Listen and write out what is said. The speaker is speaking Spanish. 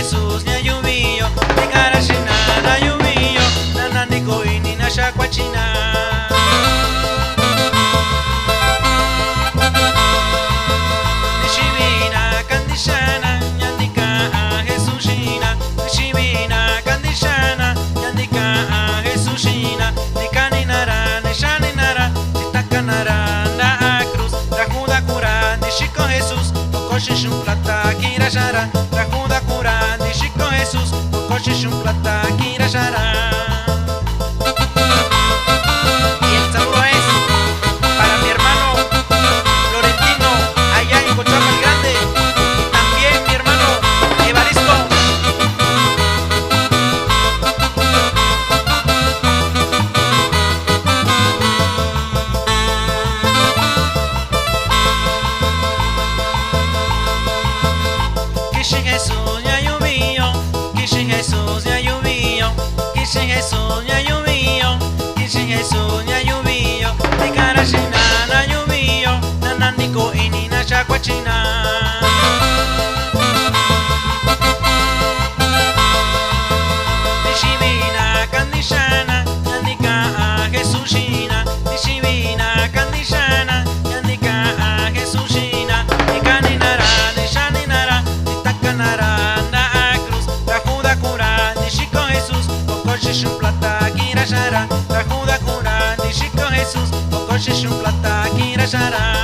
Jesus nya yumio Nikara shina na yumio Nana niko ini na shakwa china Nishimina kandishana Nyandika a Jesushina Nishimina kandishana Nyandika a Jesushina Nikaninara nishaninara Nitakanara na a cruz Rajuda kura nishiko Jesus Shishun plata kira shara Rajuda kura nishiko Jesus Shishun plata kira shara. Y el saludo es para mi hermano Florentino allá en Cochapa el Grande y también mi hermano Evaristo. Kishin Jesus nya yumio Kishin Jesus nya yumio Kishin Jesus nya yumio Kishin Jesus nya yumio Nikara shina na yumio Nana niko ini na shakwa china Nishimina kandishana Nyandika a Jesushina Nishimina kandishana Nyandika a Jesushina Nikaninara nishaninara Nitakanara a cruz Rajuda kura nishiko Jesus Shishun plata kira shara Rajuda kura nishiko Jesus Shishun plata kira shara.